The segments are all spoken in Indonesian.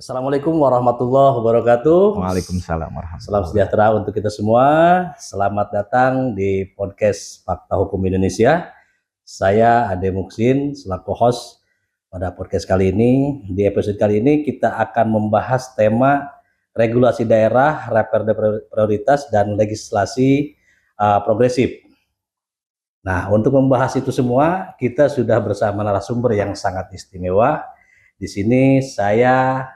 Assalamualaikum warahmatullahi wabarakatuh. Waalaikumsalam warahmatullahi Salam wabarakatuh. sejahtera untuk kita semua. Selamat datang di podcast Fakta Hukum Indonesia. Saya Ade Muksin selaku host pada podcast kali ini. Di episode kali ini kita akan membahas tema regulasi daerah, raperda prioritas dan legislasi progresif. Nah, untuk membahas itu semua, kita sudah bersama narasumber yang sangat istimewa. Di sini saya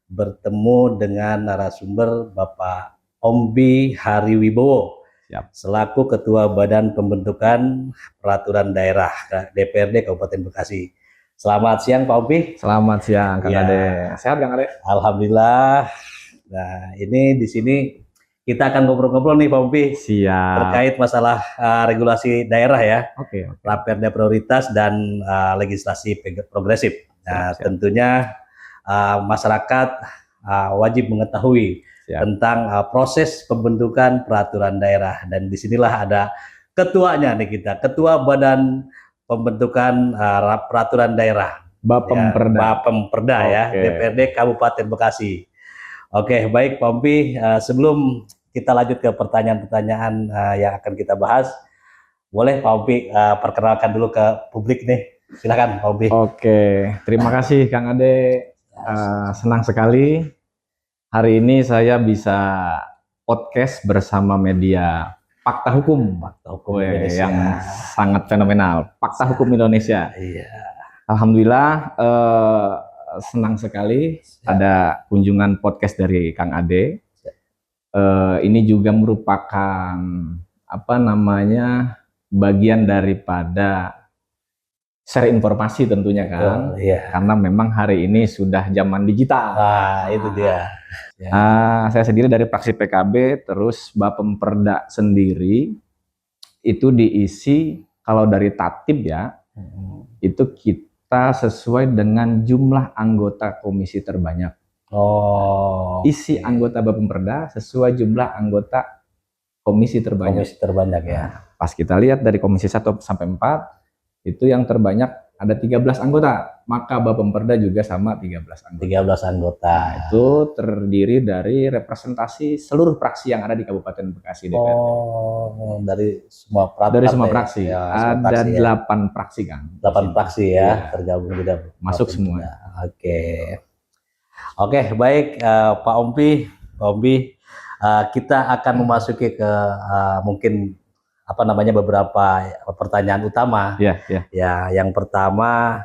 bertemu dengan narasumber Bapak Ombi Hariwibowo selaku Ketua Badan Pembentukan Peraturan Daerah DPRD Kabupaten Bekasi. Selamat siang Pak Ombi. Selamat siang Kang Ade. Sehat Kang Ade? Alhamdulillah. Nah, ini di sini kita akan ngobrol-ngobrol nih Pak Ombi. Siap. Terkait masalah regulasi daerah ya. Oke. Raperda prioritas dan legislasi progresif. Nah, tentunya masyarakat wajib mengetahui tentang proses pembentukan peraturan daerah, dan disinilah ada ketuanya nih kita, Ketua Badan Pembentukan Peraturan Daerah Bapemperda ya, DPRD Kabupaten Bekasi. Oke, baik Pak Ombi, sebelum kita lanjut ke pertanyaan-pertanyaan yang akan kita bahas, boleh Pak Ombi perkenalkan dulu ke publik nih. Silakan Pak Ombi. Oke, terima kasih Kang Ade. Senang sekali hari ini saya bisa podcast bersama media Fakta Hukum yang sangat fenomenal. Fakta Hukum Indonesia. Iya. Alhamdulillah senang sekali ada kunjungan podcast dari Kang Ade. Ini juga merupakan bagian daripada share informasi tentunya kan, karena memang hari ini sudah zaman digital. Itu dia. Saya sendiri dari fraksi PKB, terus Bapemperda sendiri itu diisi kalau dari Tatib ya, itu kita sesuai dengan jumlah anggota komisi terbanyak. Isi anggota Bapemperda sesuai jumlah anggota komisi terbanyak. Komisi terbanyak ya. Pas kita lihat dari komisi 1 sampai 4 itu yang terbanyak ada 13 anggota, maka Bapemperda juga sama 13 anggota. 13 anggota. Itu terdiri dari representasi seluruh fraksi yang ada di Kabupaten Bekasi DPRD. Dari semua fraksi. Dari semua fraksi. Ya, ada 8 fraksi kan. 8 fraksi ya, tergabung juga. Masuk semua. Oke, baik Pak Ombi. Kita akan memasuki ke mungkin beberapa pertanyaan utama. Ya, yang pertama,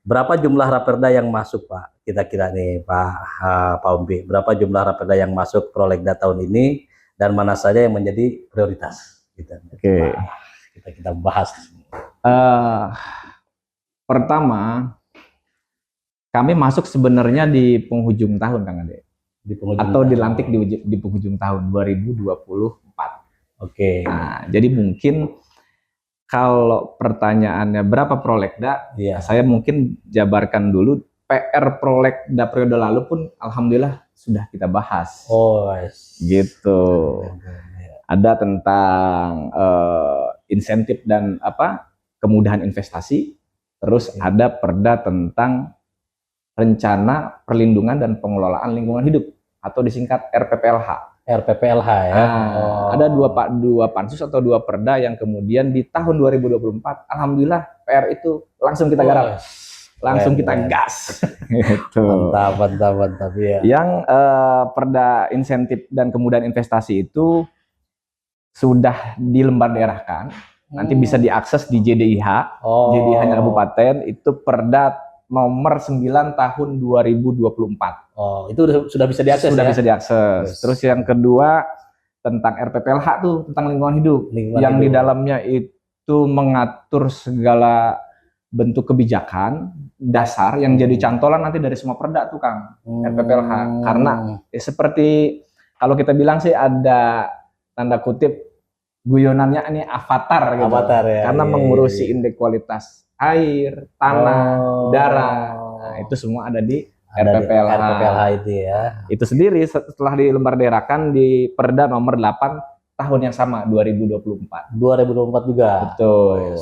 berapa jumlah raperda yang masuk Pak? Kira-kira nih Pak Ombi, berapa jumlah raperda yang masuk prolegda tahun ini dan mana saja yang menjadi prioritas? Oke. Kita bahas. Pertama, kami masuk sebenarnya di penghujung tahun Kang Ade. Dilantik di penghujung tahun 2024. Nah, jadi mungkin kalau pertanyaannya berapa prolegda, saya mungkin jabarkan dulu. PR prolegda periode lalu pun alhamdulillah sudah kita bahas. Gitu. Ada tentang insentif dan kemudahan investasi, terus ada perda tentang rencana perlindungan dan pengelolaan lingkungan hidup atau disingkat RPPLH. RPPLH ya. Ada dua pansus atau dua perda yang kemudian di tahun 2024 alhamdulillah PR itu langsung kita garap. Langsung kita gas. Gitu. Mantap ya. Yang perda insentif dan kemudahan investasi itu sudah dilembar daerahkan. Nanti bisa diakses di JDIH. JDIH-nya Kabupaten itu perda nomor 9 tahun 2024. Itu sudah bisa diakses. Sudah bisa diakses. Terus yang kedua tentang RPPLH tuh, tentang lingkungan hidup. Di dalamnya itu mengatur segala bentuk kebijakan dasar yang jadi cantolan nanti dari semua perda tuh Kang. RPPLH. Karena seperti kalau kita bilang sih ada tanda kutip guyonannya ini avatar gitu. Avatar ya. Karena mengurusi indeks kualitas air, tanah, udara. Nah, itu semua ada di RPPLH itu ya. Itu sendiri setelah dilembar daerahkan di Perda nomor 8 tahun yang sama 2024. 2024 juga. Betul.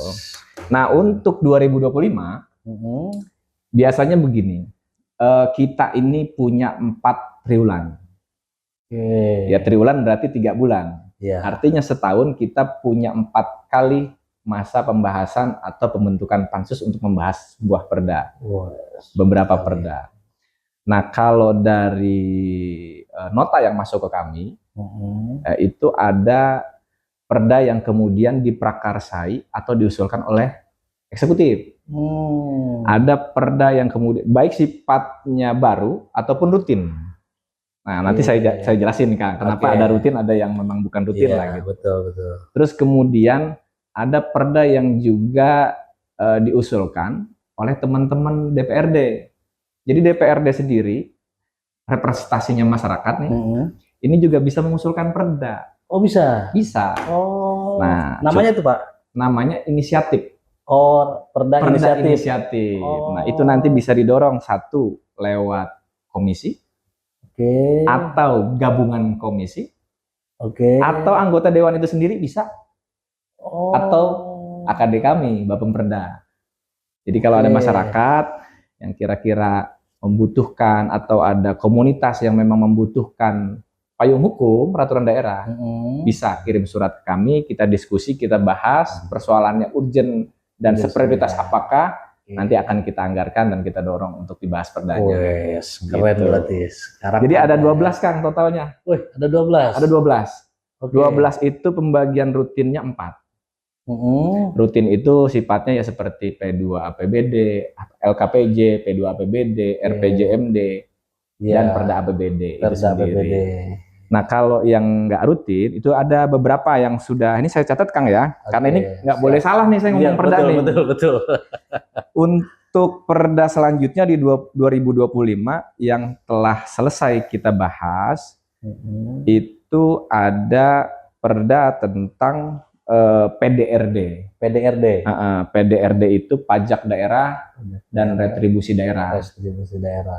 Nah, untuk 2025 biasanya begini. kita ini punya 4 triwulan. Ya triwulan berarti 3 bulan. Artinya setahun kita punya 4 kali masa pembahasan atau pembentukan pansus untuk membahas sebuah perda, beberapa perda. Nah kalau dari nota yang masuk ke kami, itu ada perda yang kemudian diprakarsai atau diusulkan oleh eksekutif. Ada perda yang kemudian baik sifatnya baru ataupun rutin. Nah nanti saya jelasin Kang, kenapa ada rutin, ada yang memang bukan rutin lah gitu. Betul. Terus kemudian ada perda yang juga diusulkan oleh teman-teman DPRD. Jadi DPRD sendiri representasinya masyarakat nih, ini juga bisa mengusulkan perda. Oh bisa? Bisa. Oh. Nah, namanya itu Pak? Namanya inisiatif. Oh, perda inisiatif. Nah, itu nanti bisa didorong satu lewat komisi, atau gabungan komisi, atau anggota dewan itu sendiri bisa, atau AKD kami, Bapemperda. Jadi kalau ada masyarakat yang kira-kira membutuhkan atau ada komunitas yang memang membutuhkan payung hukum peraturan daerah, bisa kirim surat ke kami, kita diskusi, kita bahas persoalannya urgent dan seprioritas apakah, nanti akan kita anggarkan dan kita dorong untuk dibahas perdanya. Keren berarti. Sekarang jadi ada 12 Kang totalnya. Ada 12. Ada 12. 12 itu pembagian rutinnya 4. Rutin itu sifatnya ya seperti P2 APBD, LKPJ, P2 APBD, RPJMD, dan Perda APBD. Nah kalau yang nggak rutin itu ada beberapa yang sudah, ini saya catat Kang ya, karena ini nggak boleh salah nih saya ngomong perda nih. Betul. Untuk perda selanjutnya di 2025 yang telah selesai kita bahas, itu ada perda tentang PDRD. PDRD itu pajak daerah dan retribusi daerah.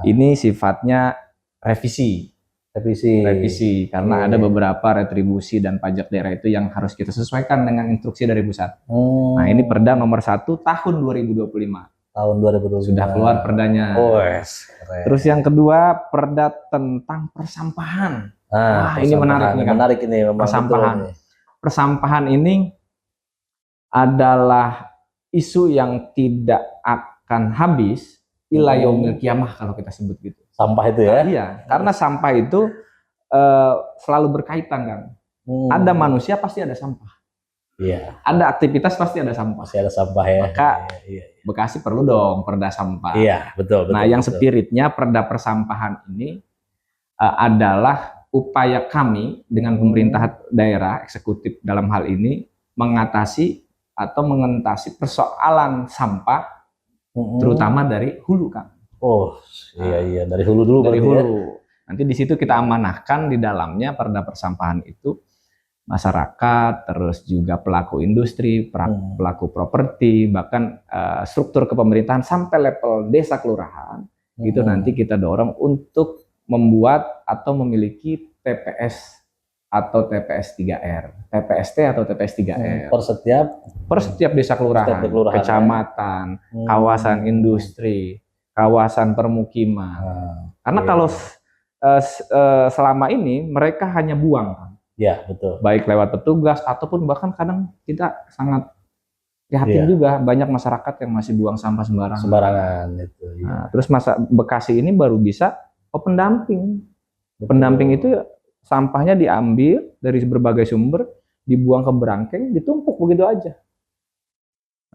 Ini sifatnya revisi karena ada beberapa retribusi dan pajak daerah itu yang harus kita sesuaikan dengan instruksi dari pusat. Nah, ini perda nomor 1 tahun 2025. Sudah keluar perdanya. Terus yang kedua, perda tentang persampahan. Ini menarik nih kan. Persampahan ini adalah isu yang tidak akan habis ila yaumil qiyamah kalau kita sebut gitu. Sampah itu ya? Iya, karena sampah itu selalu berkaitan kan. Ada manusia pasti ada sampah. Iya. Ada aktivitas pasti ada sampah. Pasti ada sampah ya. Maka Bekasi perlu dong perda sampah. Iya, betul. Nah, yang spiritnya perda persampahan ini adalah upaya kami dengan pemerintah daerah eksekutif dalam hal ini mengatasi atau mengentasi persoalan sampah terutama dari hulu Kang. Iya, dari hulu dulu. Dari hulu. Nanti di situ kita amanahkan di dalamnya perda persampahan itu masyarakat, terus juga pelaku industri, pelaku properti, bahkan struktur kepemerintahan sampai level desa kelurahan, itu nanti kita dorong untuk membuat atau memiliki TPS atau TPS 3R, TPST atau TPS 3R. Per setiap desa kelurahan, kecamatan, kawasan industri, kawasan permukiman. Karena kalau selama ini mereka hanya buang. Ya, betul. Baik lewat petugas ataupun bahkan kadang kita sangat prihatin juga banyak masyarakat yang masih buang sampah sembarangan. Itu. Ya. Nah, terus Bekasi ini baru bisa pendamping. Pendamping itu sampahnya diambil dari berbagai sumber, dibuang ke berangkeng, ditumpuk begitu aja.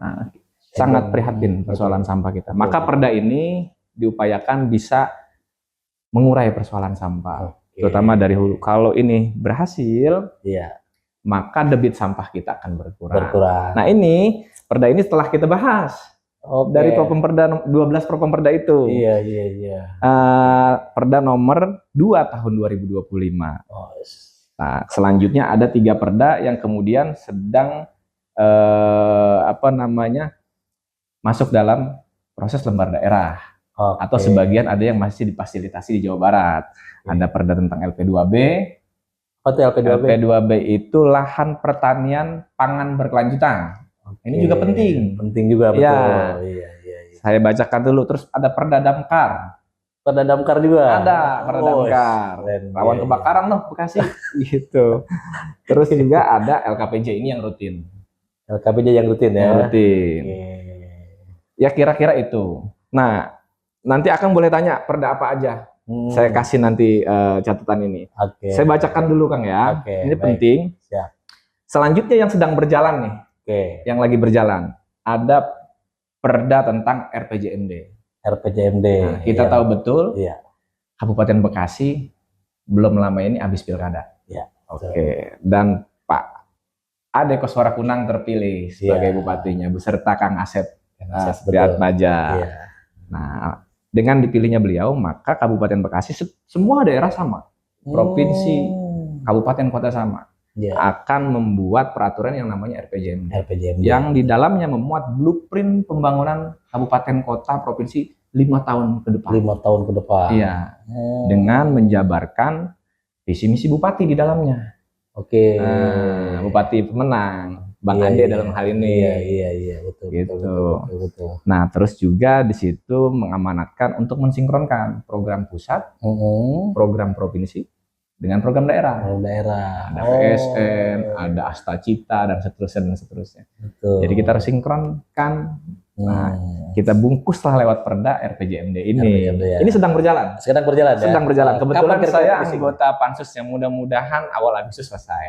Nah, sangat prihatin persoalan sampah kita. Maka perda ini diupayakan bisa mengurai persoalan sampah. Terutama dari hulu. Kalau ini berhasil, maka debit sampah kita akan berkurang. Nah ini, perda ini setelah kita bahas. Dari Propemperda 12 Propemperda itu. Perda nomor 2 tahun 2025. Nah, selanjutnya ada 3 perda yang kemudian sedang masuk dalam proses lembar daerah. Atau sebagian ada yang masih difasilitasi di Jawa Barat. Ada perda tentang LP2B. LP2B itu lahan pertanian pangan berkelanjutan. Ini juga penting. Penting juga, betul. Saya bacakan dulu. Terus ada perda damkar. Perda Damkar juga. Ada Perda Damkar. Rawan kebakaran loh Bekasi gitu. Terus juga ada LKPJ ini yang rutin. LKPJ yang rutin ya. Yang rutin. Ya kira-kira itu. Nah, nanti Akang boleh tanya perda apa aja. Saya kasih nanti catatan ini. Saya bacakan dulu Kang ya. Ini penting. Siap. Selanjutnya yang sedang berjalan nih. Yang lagi berjalan. Ada perda tentang RPJMD. RPJMD. Nah, kita tahu betul. Kabupaten Bekasi belum lama ini habis pilkada. Dan Pak Ade Koswara Kunang terpilih sebagai bupatinya beserta Kang Asep Priatmaja. Nah, dengan dipilihnya beliau, maka Kabupaten Bekasi semua daerah sama, provinsi, kabupaten kota sama, akan membuat peraturan yang namanya RPJMD. Yang di dalamnya memuat blueprint pembangunan kabupaten kota provinsi 5 tahun ke depan. 5 tahun ke depan. Iya. Dengan menjabarkan visi misi bupati di dalamnya. Bupati pemenang, Bang Ade dalam hal ini. Iya, betul. Gitu. Betul. Nah, terus juga di situ mengamanatkan untuk mensinkronkan program pusat, program provinsi dengan program daerah. Ada PSN, ada Astacita dan seterusnya. Betul. Jadi kita harus sinkronkan. Nah, kita bungkuslah lewat perda RPJMD ini. Ini sedang berjalan. Sedang berjalan. Kebetulan saya anggota pansus yang mudah-mudahan awal Agustus selesai.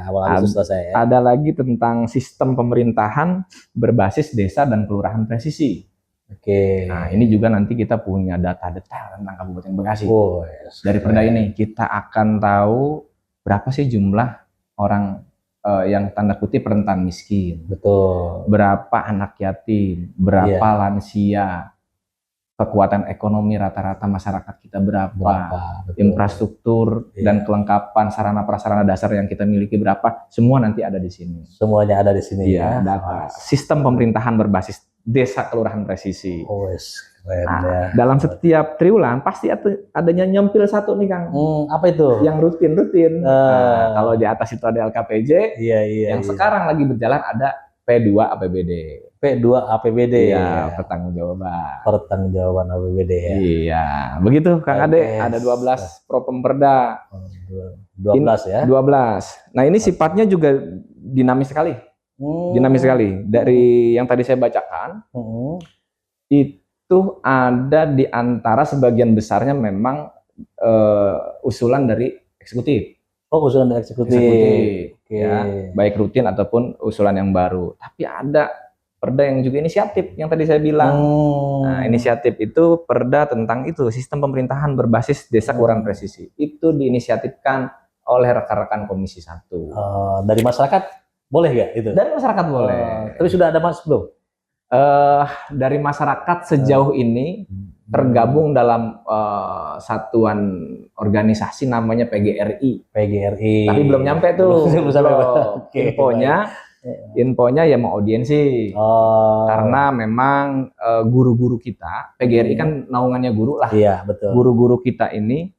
Awal Agustus selesai. Ada lagi tentang sistem pemerintahan berbasis desa dan kelurahan presisi. Nah, ini juga nanti kita punya data detail tentang Kabupaten Bekasi. Dari perda ini kita akan tahu berapa sih jumlah orang yang tanda kutip rentan miskin. Betul. Berapa anak yatim, berapa lansia, kekuatan ekonomi rata-rata masyarakat kita berapa, infrastruktur dan kelengkapan sarana prasarana dasar yang kita miliki berapa, semua nanti ada di sini. Semuanya ada di sini ya. Data. Sistem pemerintahan berbasis desa kelurahan presisi. Keren, dalam setiap triwulan pasti adanya nyempil satu nih Kang. Apa itu? Yang rutin. Kalau di atas itu ada LKPJ. Yang sekarang lagi berjalan ada P2 APBD. P2 APBD. Pertanggungjawaban APBD ya. Iya, begitu Kang Ade. Ada 12 propemperda. 12 ya. 12. Nah, ini sifatnya juga dinamis sekali. Dinamis sekali. Dari yang tadi saya bacakan, itu ada di antara sebagian besarnya memang usulan dari eksekutif. Usulan dari eksekutif. Ya, baik rutin ataupun usulan yang baru. Tapi ada perda yang juga inisiatif yang tadi saya bilang. Nah, inisiatif itu perda tentang itu sistem pemerintahan berbasis desa kelurahan presisi. Itu diinisiatifkan oleh rekan-rekan Komisi 1. Dari masyarakat boleh nggak itu? Dari masyarakat boleh. Tapi sudah ada masuk belum? Dari masyarakat sejauh ini tergabung dalam satuan organisasi namanya PGRI. Tapi belum nyampe tuh. Infonya ya mau audiensi. Karena memang guru-guru kita, PGRI kan naungannya guru lah. Iya, betul. Guru-guru kita ini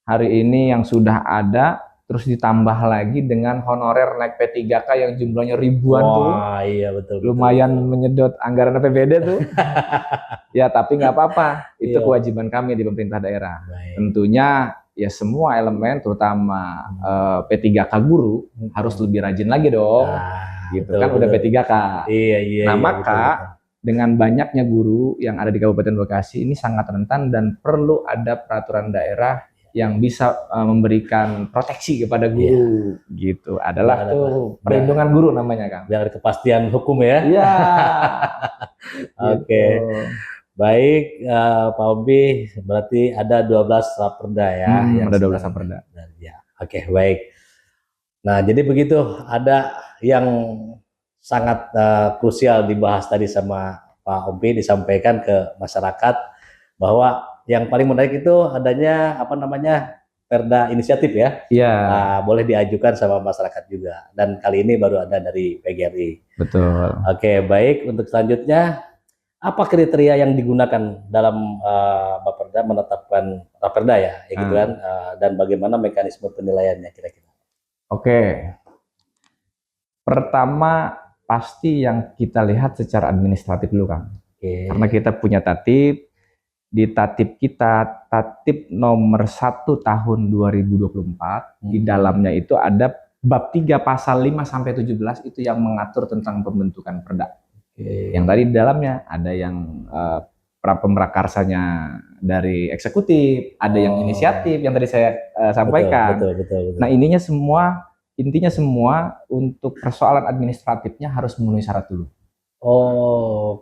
hari ini yang sudah ada, terus ditambah lagi dengan honorer naik P3K yang jumlahnya ribuan tuh. Iya betul. Lumayan menyedot anggaran APBD tuh. Ya tapi nggak apa-apa, itu kewajiban kami di pemerintah daerah. Tentunya ya semua elemen, terutama P3K guru harus lebih rajin lagi dong. Gitu betul, kan udah P3K. Iya. Nah maka dengan banyaknya guru yang ada di Kabupaten Bekasi ini sangat rentan dan perlu ada peraturan daerah yang bisa memberikan proteksi kepada guru, gitu. Adalah tuh perlindungan guru namanya, Kang. Biar kepastian hukum ya. Iya. Oke. Baik, Pak Obi, berarti ada 12 raperda ya. Ada 12 raperda. Ya. Oke, baik. Nah, jadi begitu. Ada yang sangat krusial dibahas tadi sama Pak Obi, disampaikan ke masyarakat bahwa yang paling menarik itu adanya perda inisiatif ya. Iya. Boleh diajukan sama masyarakat juga. Dan kali ini baru ada dari PGRI. Betul. Oke, baik. Untuk selanjutnya, apa kriteria yang digunakan dalam Bapperda menetapkan raperda ya, gitu kan? Dan bagaimana mekanisme penilaiannya kira-kira? Oke. Pertama pasti yang kita lihat secara administratif dulu, Kang. Karena kita punya tatip. di tatip kita, tatip nomor 1 tahun 2024, di dalamnya itu ada bab 3 pasal 5 sampai 17 itu yang mengatur tentang pembentukan perda. Yang tadi di dalamnya ada yang pemrakarsanya dari eksekutif, ada yang inisiatif yang tadi saya sampaikan. Betul. Nah, intinya semua untuk persoalan administratifnya harus memenuhi syarat dulu.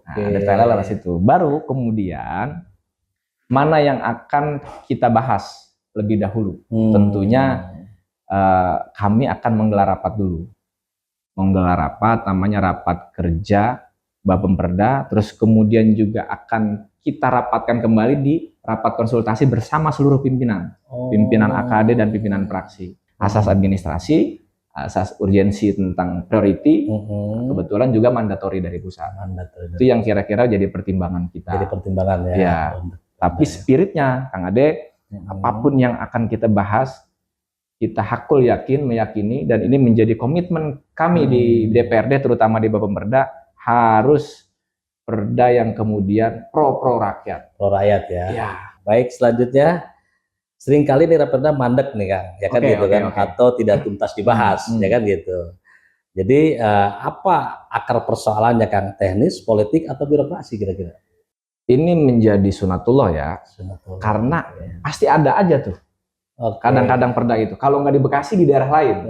Nah, detailnya lewat situ. Baru kemudian mana yang akan kita bahas lebih dahulu. Tentunya kami akan menggelar rapat dulu. Menggelar rapat, namanya rapat kerja Bapemperda, terus kemudian juga akan kita rapatkan kembali di rapat konsultasi bersama seluruh pimpinan. Pimpinan AKD dan pimpinan praksi. Asas administrasi, asas urgensi tentang priority, kebetulan juga mandatori dari pusat. Itu yang kira-kira jadi pertimbangan kita. Jadi pertimbangan ya. Ya. Tapi spiritnya, Kang Ade, apapun yang akan kita bahas, kita hakul meyakini, dan ini menjadi komitmen kami di DPRD, terutama di Bapemperda, harus perda yang kemudian pro rakyat. Pro rakyat ya. Ya. Baik, selanjutnya, seringkali nih raperda mandek nih Kang, ya kan gitu kan, atau tidak tuntas dibahas, ya kan gitu. Jadi apa akar persoalannya Kang? Teknis, politik, atau birokrasi kira-kira? Ini menjadi sunatullah ya, karena pasti ada aja tuh. Kadang-kadang perda itu, kalau nggak di Bekasi di daerah lain,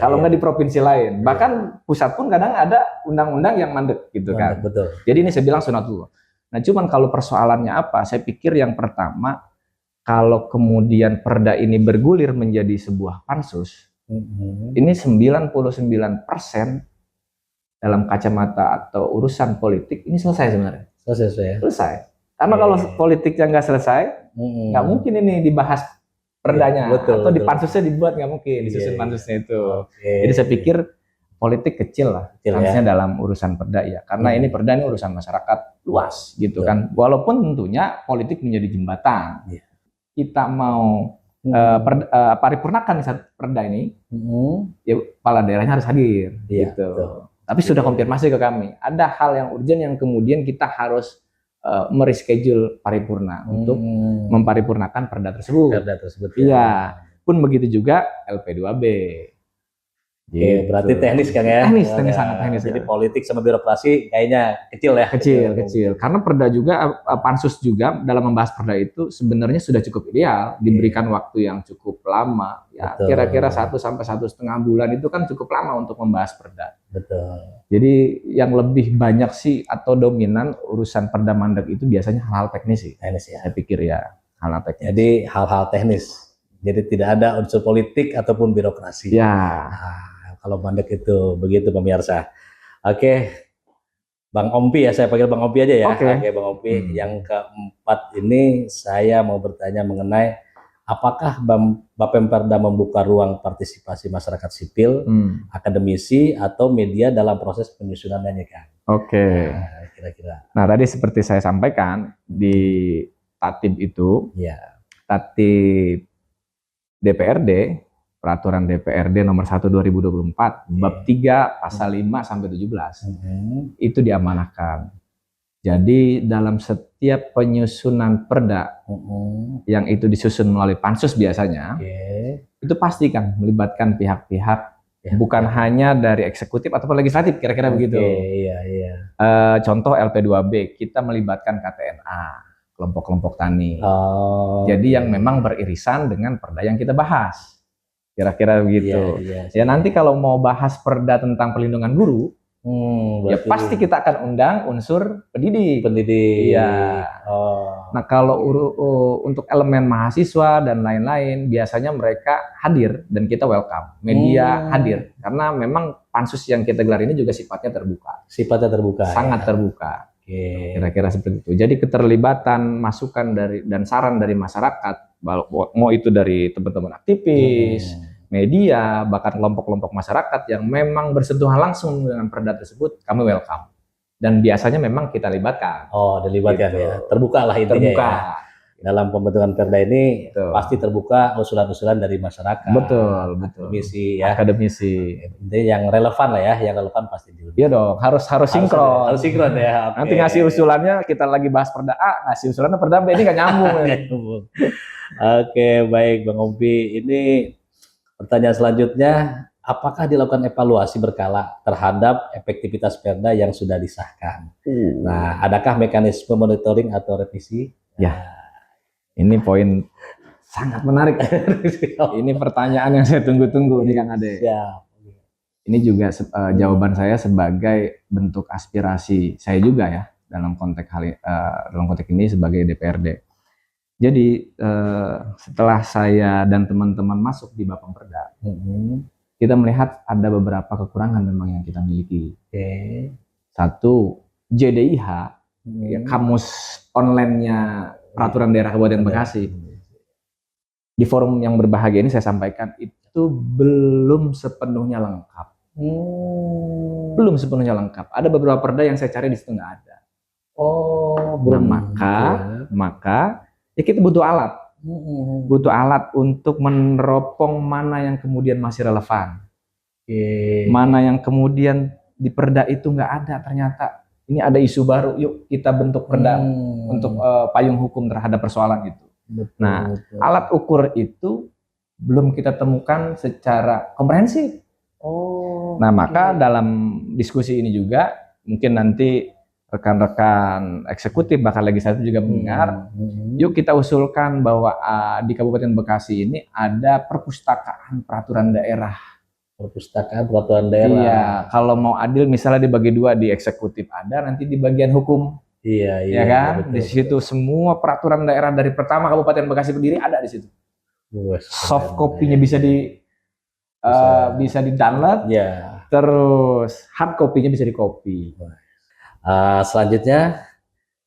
kalau nggak di provinsi lain, bahkan pusat pun kadang ada undang-undang yang mandek gitu kan. Betul. Jadi ini saya bilang sunatullah. Nah, cuman kalau persoalannya apa? Saya pikir yang pertama, kalau kemudian perda ini bergulir menjadi sebuah pansus, ini 99% dalam kacamata atau urusan politik ini selesai sebenarnya. Selesai. Karena kalau politiknya nggak selesai, nggak mungkin ini dibahas perdanya, atau di pansusnya dibuat, nggak mungkin disusun pansusnya itu. Jadi saya pikir politik kecil lah kasusnya dalam urusan perda ya, karena ini perda ini urusan masyarakat luas gitu kan. Walaupun tentunya politik menjadi jembatan. Kita mau paripurnakan perda ini, ya kepala daerahnya harus hadir gitu. Tapi sudah konfirmasi ke kami, ada hal yang urgent yang kemudian kita harus mereschedule paripurna untuk memparipurnakan perda tersebut. Iya. Pun begitu juga LP2B. Gitu. Berarti teknis Kang ya? Teknis sangat teknis. Jadi politik sama birokrasi kayaknya kecil ya? Kecil. Karena perda juga, pansus juga dalam membahas perda itu sebenarnya sudah cukup ideal, diberikan waktu yang cukup lama. Ya, kira-kira 1 sampai 1,5 bulan itu kan cukup lama untuk membahas perda. Betul. Jadi yang lebih banyak sih atau dominan urusan perda mandek itu biasanya hal-hal teknis sih. Teknis ya? Saya pikir ya, hal-hal teknis. Jadi hal-hal teknis. Jadi tidak ada unsur politik ataupun birokrasi. Ya. Kalau mandek itu begitu pemirsa. Oke, Bang Ompi ya, saya panggil Bang Ompi aja ya. Oke, Bang Ompi. Yang keempat ini saya mau bertanya mengenai apakah Bapemperda membuka ruang partisipasi masyarakat sipil, akademisi, atau media dalam proses penyusunannya kan? Nah, kira-kira. Nah, tadi seperti saya sampaikan di tatib itu, tatib DPRD, Peraturan DPRD nomor 1 2024, bab 3 pasal 5 sampai 17. Itu diamanahkan. Jadi dalam setiap penyusunan perda yang itu disusun melalui pansus biasanya, itu pasti kan melibatkan pihak-pihak bukan hanya dari eksekutif ataupun legislatif, kira-kira begitu. Contoh LP2B, kita melibatkan KTNA, kelompok-kelompok tani. Jadi yang memang beririsan dengan perda yang kita bahas. Kira-kira begitu. Ya nanti kalau mau bahas perda tentang perlindungan guru, ya pasti kita akan undang unsur pendidik. Iya. Nah kalau untuk elemen mahasiswa dan lain-lain, biasanya mereka hadir dan kita welcome. Media hadir karena memang pansus yang kita gelar ini juga sifatnya terbuka. Sangat terbuka. Kira-kira seperti itu. Jadi keterlibatan masukan dan saran dari masyarakat, mau itu dari teman-teman aktivis, media, bahkan kelompok-kelompok masyarakat yang memang bersentuhan langsung dengan perda tersebut, kami welcome. Dan biasanya memang kita libatkan. Dilibatkan gitu. Ya. Terbuka lah intinya. Terbuka. Ya. dalam pembentukan Perda ini Betul. pasti terbuka usulan-usulan dari masyarakat. Betul. Akademisi ya. Akademisi. Ini yang relevan lah ya, yang relevan pasti diundang. Iya dong, harus sinkron. Harus sinkron ya. Nanti ngasih usulannya, kita lagi bahas Perda A, ngasih usulannya Perda B, ini nggak nyambung. Ya. Oke, baik Bang Opi. Ini pertanyaan selanjutnya, apakah dilakukan evaluasi berkala terhadap efektivitas Perda yang sudah disahkan? Nah, adakah mekanisme monitoring atau revisi? Ya, ini poin sangat menarik. Ini pertanyaan yang saya tunggu-tunggu nih Kang Ade. Siap. Ini juga jawaban saya sebagai bentuk aspirasi saya juga ya dalam konteks ini sebagai DPRD. Jadi setelah saya dan teman-teman masuk di Bapemperda, kita melihat ada beberapa kekurangan memang yang kita miliki. Satu, JDIH, ya, kamus online-nya Peraturan Daerah Kabupaten Bekasi. Di forum yang berbahagia ini saya sampaikan itu belum sepenuhnya lengkap. Belum sepenuhnya lengkap. Ada beberapa perda yang saya cari di situ nggak ada. Belum. Maka ya kita butuh alat. Butuh alat untuk meneropong mana yang kemudian masih relevan. Mana yang kemudian di perda itu nggak ada ternyata. Ini ada isu baru, yuk kita bentuk perda untuk payung hukum terhadap persoalan itu. Betul. Alat ukur itu belum kita temukan secara komprehensif. Nah, maka dalam diskusi ini juga mungkin nanti rekan-rekan eksekutif bahkan legislatif juga mendengar. Yuk kita usulkan bahwa di Kabupaten Bekasi ini ada perpustakaan peraturan daerah. Perpustakaan peraturan daerah. Iya, kalau mau adil misalnya dibagi dua, di eksekutif ada, nanti di bagian hukum. Iya, ya kan? Betul, di situ semua peraturan daerah dari pertama Kabupaten Bekasi berdiri ada di situ. Soft copy-nya bisa di-download. Ya. Terus hard copy-nya bisa di-copy. Selanjutnya,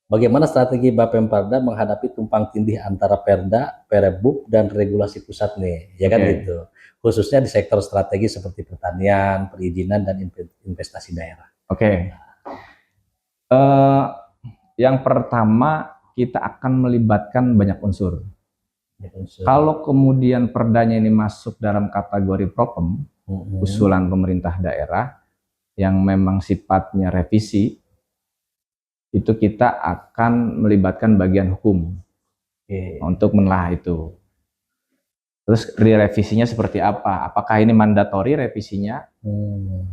bagaimana strategi Bapemperda menghadapi tumpang tindih antara Perda, Perebuk, dan regulasi pusat nih, ya kan gitu. Khususnya di sektor strategi seperti pertanian, perizinan, dan investasi daerah. Yang pertama, kita akan melibatkan banyak unsur. Kalau kemudian perdanya ini masuk dalam kategori propem, usulan pemerintah daerah yang memang sifatnya revisi, itu kita akan melibatkan bagian hukum untuk menelaah itu. Terus revisinya seperti apa? Apakah ini mandatori revisinya,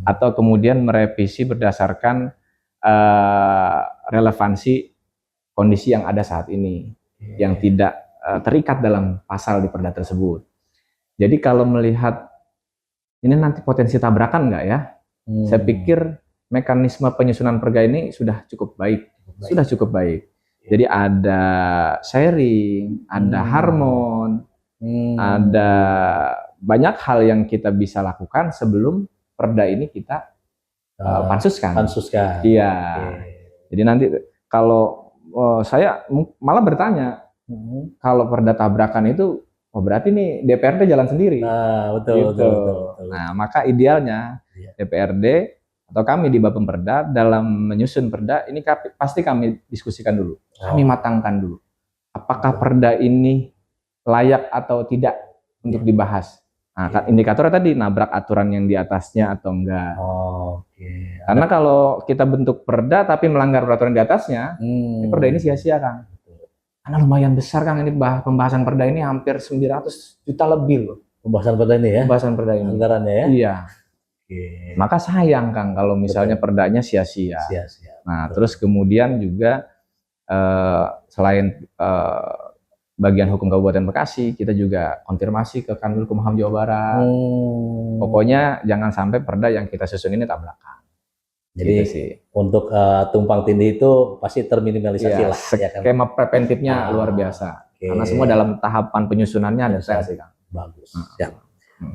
atau kemudian merevisi berdasarkan relevansi kondisi yang ada saat ini, yang tidak terikat dalam pasal di perda tersebut. Jadi kalau melihat ini nanti potensi tabrakan nggak ya? Saya pikir mekanisme penyusunan perda ini sudah cukup baik. Jadi ada sharing, ada harmon, ada banyak hal yang kita bisa lakukan sebelum perda ini kita pansuskan. Iya. Jadi nanti kalau saya malah bertanya, kalau perda tabrakan itu, berarti nih DPRD jalan sendiri. Betul. Nah, maka idealnya DPRD atau kami di Bapemperda dalam menyusun perda ini pasti kami diskusikan dulu, kami matangkan dulu. Apakah perda ini layak atau tidak untuk dibahas? Nah, indikatornya tadi nabrak aturan yang di atasnya atau enggak. Karena kalau kita bentuk perda tapi melanggar peraturan di atasnya, ini perda ini sia-sia, Kang. Karena lumayan besar, Kang, ini pembahasan perda ini hampir 900 juta lebih loh. Pembahasan perda ini ya? Pembahasan perda ini. Anggarannya ya? Iya. Maka sayang, Kang, kalau misalnya perdanya sia-sia. Nah, terus kemudian juga selain bagian hukum Kabupaten Bekasi, kita juga konfirmasi ke Kanwil Kumham Jawa Barat. Pokoknya jangan sampai perda yang kita susun ini tabrakan. Jadi gitu sih. Untuk tumpang tindih itu pasti terminimalisasi lah. Skema preventifnya luar biasa. Karena semua dalam tahapan penyusunannya ada saya sih, Kang. Bagus.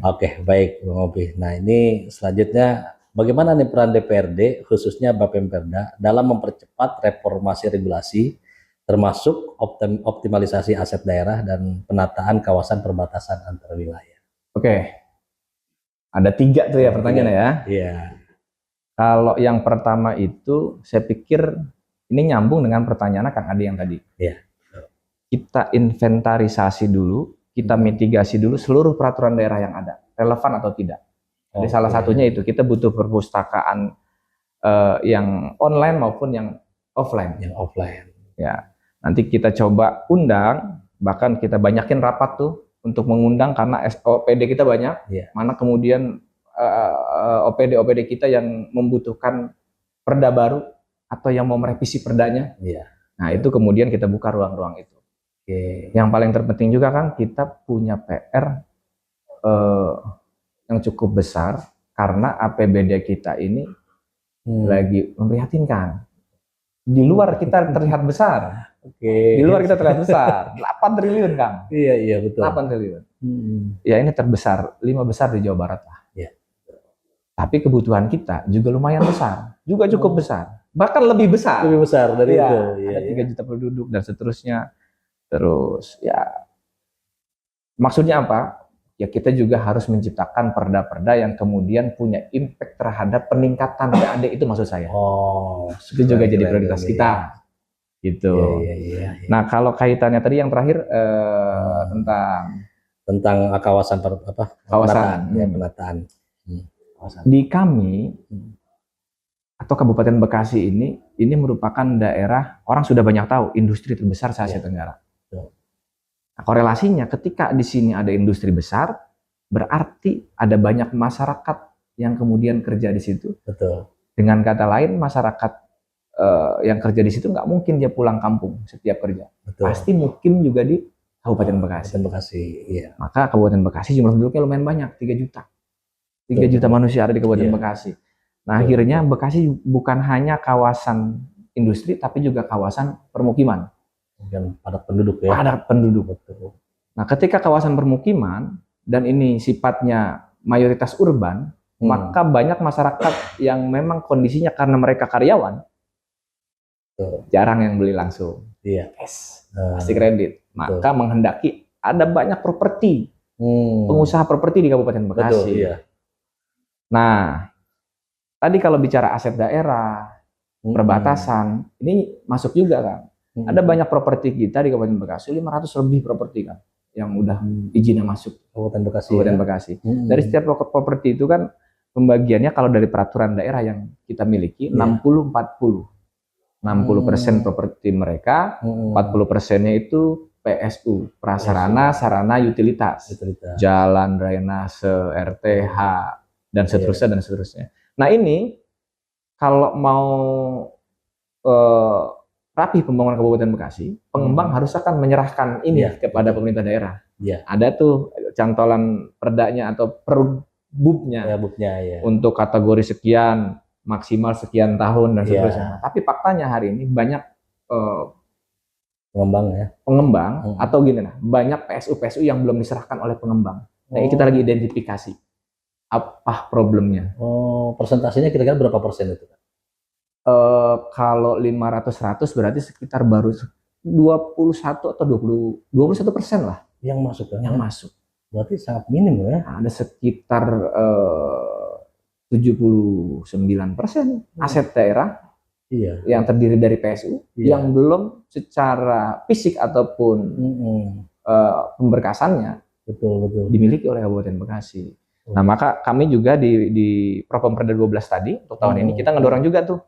Oke, baik Bang Opi. Nah, ini selanjutnya bagaimana nih peran DPRD khususnya Bapemperda dalam mempercepat reformasi regulasi termasuk optimalisasi aset daerah dan penataan kawasan perbatasan antar wilayah. Ada 3 tuh ya pertanyaannya ya. Iya. Kalau yang pertama itu saya pikir ini nyambung dengan pertanyaan Kang Adi yang tadi. Iya. kita inventarisasi dulu, kita mitigasi dulu seluruh peraturan daerah yang ada, relevan atau tidak. Jadi salah satunya itu kita butuh perpustakaan yang online maupun yang offline. Yang offline. Ya, nanti kita coba undang, bahkan kita banyakin rapat tuh untuk mengundang karena OPD kita banyak. Yeah. Mana kemudian OPD kita yang membutuhkan perda baru atau yang mau merevisi perdanya. Yeah. Nah, itu kemudian kita buka ruang-ruang itu. Yang paling terpenting juga kan kita punya PR yang cukup besar karena APBD kita ini lagi memprihatinkan. Di luar kita terlihat besar. Di luar kita terlihat besar. 8 triliun, Kang. Iya betul. 8 triliun. Ya ini terbesar, 5 besar di Jawa Barat lah. Yeah. Tapi kebutuhan kita juga lumayan besar, juga cukup besar. Bahkan lebih besar. Lebih besar dari ya, itu. Ada 3 juta penduduk dan seterusnya. Terus ya maksudnya apa? Ya kita juga harus menciptakan perda-perda yang kemudian punya impact terhadap peningkatan PAD itu maksud saya. Itu juga jadi prioritas kita. Gitu. Iya. Nah, kalau kaitannya tadi yang terakhir tentang kawasan kawasan penataan. Di kami atau Kabupaten Bekasi ini merupakan daerah orang sudah banyak tahu industri terbesar se Asia Tenggara. Nah, korelasinya ketika di sini ada industri besar, berarti ada banyak masyarakat yang kemudian kerja di situ. Betul. Dengan kata lain, masyarakat yang kerja di situ nggak mungkin dia pulang kampung setiap kerja. Betul. Pasti mukim juga di Kabupaten Bekasi. Iya. Maka Kabupaten Bekasi jumlah penduduknya lumayan banyak, 3 juta. 3 juta manusia ada di Kabupaten Bekasi. Nah, akhirnya Bekasi bukan hanya kawasan industri, tapi juga kawasan permukiman. Dan padat penduduk ya. Padat penduduk. Betul. Nah, ketika kawasan permukiman, dan ini sifatnya mayoritas urban, maka banyak masyarakat yang memang kondisinya karena mereka karyawan, jarang yang beli langsung. Iya. Pasti kredit. Maka menghendaki ada banyak properti, pengusaha properti di Kabupaten Bekasi. Betul, iya. Nah, tadi kalau bicara aset daerah, perbatasan, ini masuk juga kan. Ada banyak properti kita di Kabupaten Bekasi, 500 lebih properti kan, yang udah izinnya masuk Kabupaten Bekasi. Bekasi. Dari setiap properti itu kan pembagiannya kalau dari peraturan daerah yang kita miliki 60-40. 60% properti mereka, 40%-nya itu PSU, prasarana, sarana, utilitas. Jalan, drainase, RTH, dan seterusnya. Nah ini kalau mau rapi pembangunan Kabupaten Bekasi, pengembang harus akan menyerahkan ini kepada pemerintah daerah. Ada tuh cantolan perdanya atau perbubnya untuk kategori sekian, maksimal sekian tahun dan seterusnya. Tapi faktanya hari ini banyak pengembang atau gini nah, banyak PSU yang belum diserahkan oleh pengembang. Nah, kita lagi identifikasi apa problemnya. Persentasinya kira-kira berapa persen itu? Kalau 500-100 berarti sekitar baru 21 atau 21% lah yang masuk kan? Yang masuk. Berarti sangat minim ya. Ada sekitar 79% aset daerah yang terdiri dari PSU yang belum secara fisik ataupun pemberkasannya betul dimiliki oleh Kabupaten Bekasi. Nah, maka kami juga di Propemperda 12 tadi untuk tahun ini kita ngedorong juga tuh.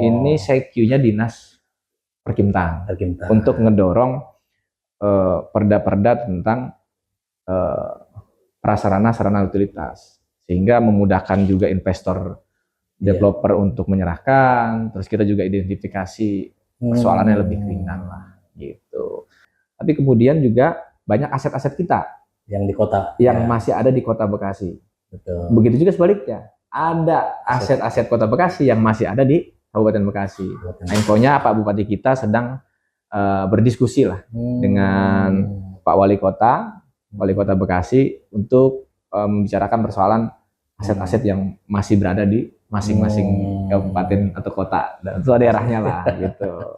Ini CQ-nya Dinas Perkintan untuk ngedorong perda-perda tentang prasarana sarana utilitas, sehingga memudahkan juga investor developer untuk menyerahkan. Terus kita juga identifikasi persoalannya lebih ringan lah gitu. Tapi kemudian juga banyak aset-aset kita yang di kota masih ada di Kota Bekasi. Betul. Begitu juga sebaliknya, ada aset-aset Kota Bekasi yang masih ada di Kabupaten Bekasi. Nah, infonya Pak Bupati kita sedang berdiskusi lah dengan Pak Wali Kota Bekasi untuk membicarakan persoalan aset-aset yang masih berada di masing-masing kabupaten atau kota, dan itu daerahnya lah gitu.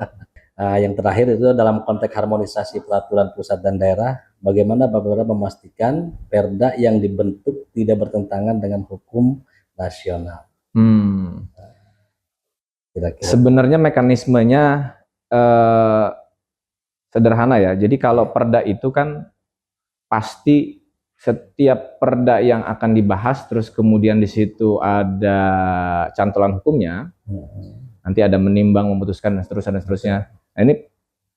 Yang terakhir itu dalam konteks harmonisasi peraturan pusat dan daerah, bagaimana Bapak memastikan perda yang dibentuk tidak bertentangan dengan hukum nasional? Kira-kira. Sebenarnya mekanismenya sederhana ya. Jadi kalau perda itu kan pasti setiap perda yang akan dibahas, terus kemudian di situ ada cantolan hukumnya, nanti ada menimbang, memutuskan dan seterusnya. Nah, ini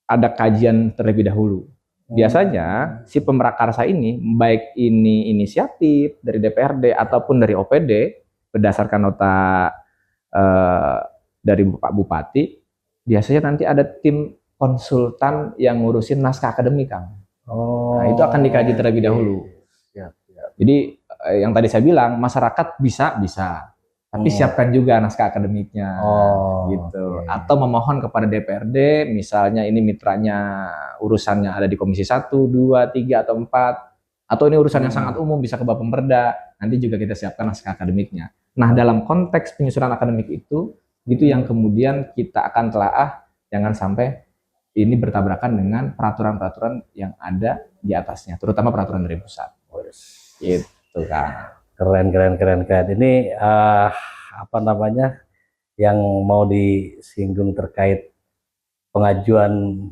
ada kajian terlebih dahulu. Biasanya si pemrakarsa ini, baik ini inisiatif dari DPRD ataupun dari OPD, berdasarkan nota dari Pak Bupati, biasanya nanti ada tim konsultan yang ngurusin naskah akademik, Kang. Nah, itu akan dikaji terlebih dahulu. Jadi yang tadi saya bilang, masyarakat bisa, tapi siapkan juga naskah akademiknya, gitu. Atau memohon kepada DPRD, misalnya ini mitranya urusannya ada di Komisi 1, 2, 3, atau 4, atau ini urusan yang sangat umum bisa ke Bapemperda, nanti juga kita siapkan naskah akademiknya. Nah, dalam konteks penyusunan akademik itu yang kemudian kita akan telaah, jangan sampai ini bertabrakan dengan peraturan-peraturan yang ada di atasnya, terutama peraturan dari pusat. Gitu kan. Keren. Ini apa namanya yang mau disinggung terkait pengajuan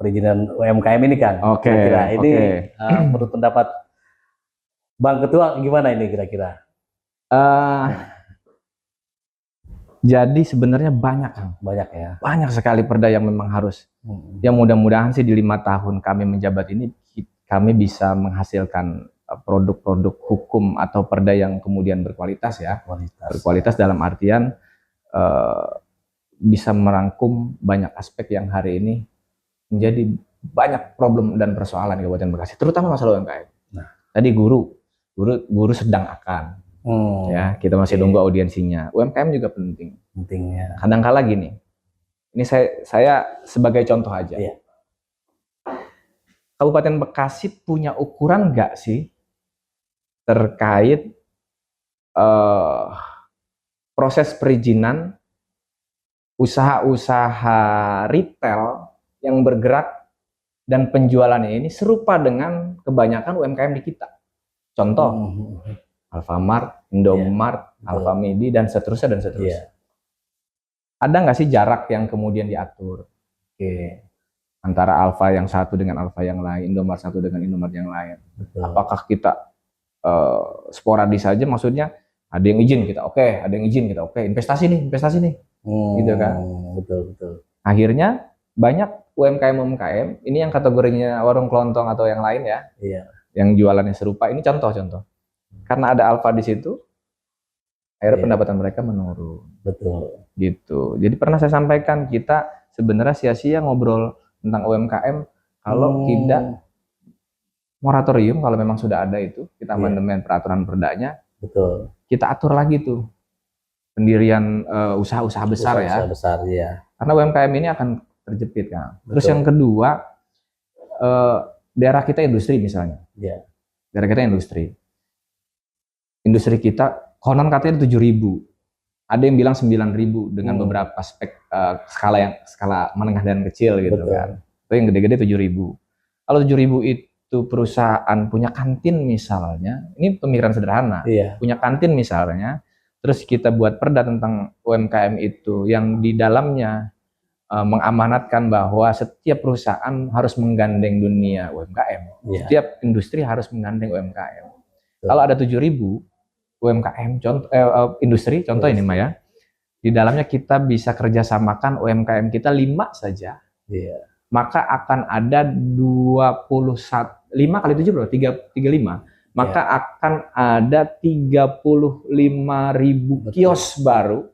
perizinan UMKM ini, Kang. Oke. Ini menurut pendapat Bang Ketua gimana ini kira-kira? Jadi sebenarnya banyak, Kang. Banyak ya. Banyak sekali perda yang memang harus. Yang mudah-mudahan sih di 5 tahun kami menjabat ini kami bisa menghasilkan produk-produk hukum atau perda yang kemudian berkualitas ya. Berkualitas dalam artian bisa merangkum banyak aspek yang hari ini menjadi banyak problem dan persoalan di Kabupaten Bekasi, terutama masalah UMKM. Nah, tadi guru sedang akan ya, kita masih nunggu audiensinya. UMKM juga pentingnya. Kadang-kala gini, ini saya sebagai contoh aja. Iya. Kabupaten Bekasi punya ukuran nggak sih terkait proses perizinan usaha-usaha retail yang bergerak dan penjualannya ini serupa dengan kebanyakan UMKM di kita. Contoh, Alfamart, Indomart, Alfamidi, dan seterusnya. Yeah. Ada nggak sih jarak yang kemudian diatur? Antara Alfa yang satu dengan Alfa yang lain, Indomart satu dengan Indomart yang lain. Betul. Apakah kita sporadis saja, maksudnya ada yang izin kita, ada yang izin kita, investasi nih, gitu kan? Betul. Akhirnya banyak UMKM ini yang kategorinya warung kelontong atau yang lain ya, yang jualannya serupa. Ini contoh. Karena ada Alfa di situ, akhirnya pendapatan mereka menurun. Betul. Gitu. Jadi pernah saya sampaikan, kita sebenarnya sia-sia ngobrol tentang UMKM kalau tidak moratorium, kalau memang sudah ada itu, kita amandemen peraturan perdanya. Betul. Kita atur lagi tuh pendirian usaha-usaha besar ya. Besar, ya. Karena UMKM ini akan terjepit, kan. Terus yang kedua, daerah kita industri misalnya. Iya. Daerah kita industri. Industri kita konon katanya 7.000. Ada yang bilang 9.000 dengan beberapa aspek skala menengah dan kecil gitu. Betul. Kan. Itu yang gede-gede 7.000. Kalau 7.000 itu perusahaan punya kantin misalnya, ini pemikiran sederhana. Iya. Punya kantin misalnya, terus kita buat perda tentang UMKM itu yang di dalamnya mengamanatkan bahwa setiap perusahaan harus menggandeng dunia UMKM. Iya. Setiap industri harus menggandeng UMKM. Betul. Kalau ada 7.000 UMKM, industri, contoh ini Maya, di dalamnya kita bisa kerjasamakan UMKM kita 5 saja. Iya. Maka akan ada 5 kali 7 berapa? 35. Maka akan ada 35.000 kios baru,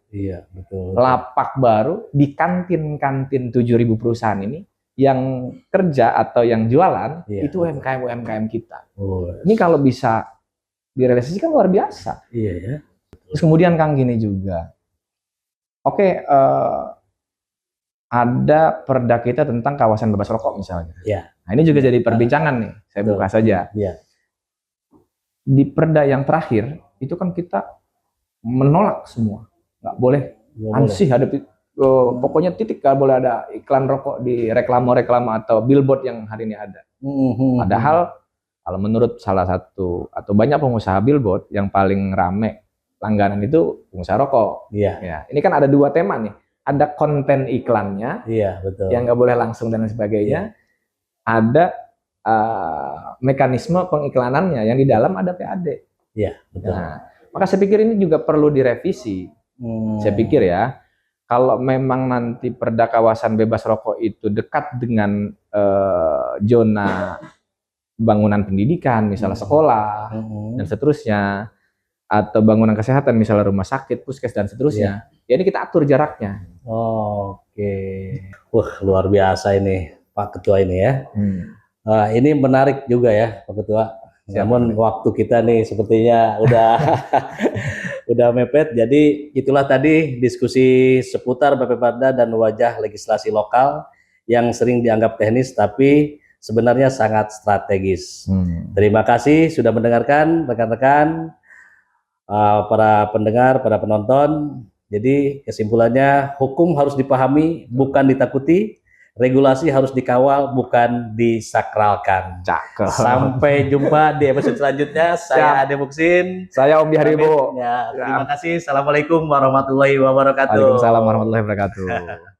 betul. Lapak baru di kantin-kantin 7.000 perusahaan ini yang kerja atau yang jualan, itu UMKM kita. Ini kalau bisa direalisasikan luar biasa. Iya ya. Terus kemudian Kang gini juga. Ada perda kita tentang kawasan bebas rokok misalnya. Iya. Nah, ini juga jadi perbincangan nih. Saya buka saja. Iya. Di perda yang terakhir itu kan kita menolak semua, nggak boleh ansih ada pokoknya titik, nggak boleh ada iklan rokok di reklame atau billboard yang hari ini ada. Padahal kalau menurut salah satu atau banyak pengusaha billboard yang paling rame langganan itu pengusaha rokok. Ya, ini kan ada 2 tema nih, ada konten iklannya, betul, yang nggak boleh langsung dan sebagainya. ada mekanisme pengiklanannya yang di dalam ada PAD. Iya, betul. Nah, maka saya pikir ini juga perlu direvisi. Saya pikir ya, kalau memang nanti perda kawasan bebas rokok itu dekat dengan zona bangunan pendidikan, misalnya sekolah dan seterusnya, atau bangunan kesehatan, misalnya rumah sakit, puskes dan seterusnya, ya ini kita atur jaraknya. Oke, wah luar biasa ini Pak Ketua ini ya. Ini menarik juga ya Pak Ketua. Namun waktu kita nih sepertinya udah mepet. Jadi itulah tadi diskusi seputar BPPADA dan wajah legislasi lokal yang sering dianggap teknis tapi sebenarnya sangat strategis. Terima kasih sudah mendengarkan rekan-rekan, para pendengar, para penonton. Jadi kesimpulannya, hukum harus dipahami, bukan ditakuti. Regulasi harus dikawal, bukan disakralkan. Cakep. Sampai jumpa di episode selanjutnya. Saya Ade Muksin. Saya Om Haribo. Ya, terima kasih. Assalamualaikum warahmatullahi wabarakatuh. Waalaikumsalam warahmatullahi wabarakatuh.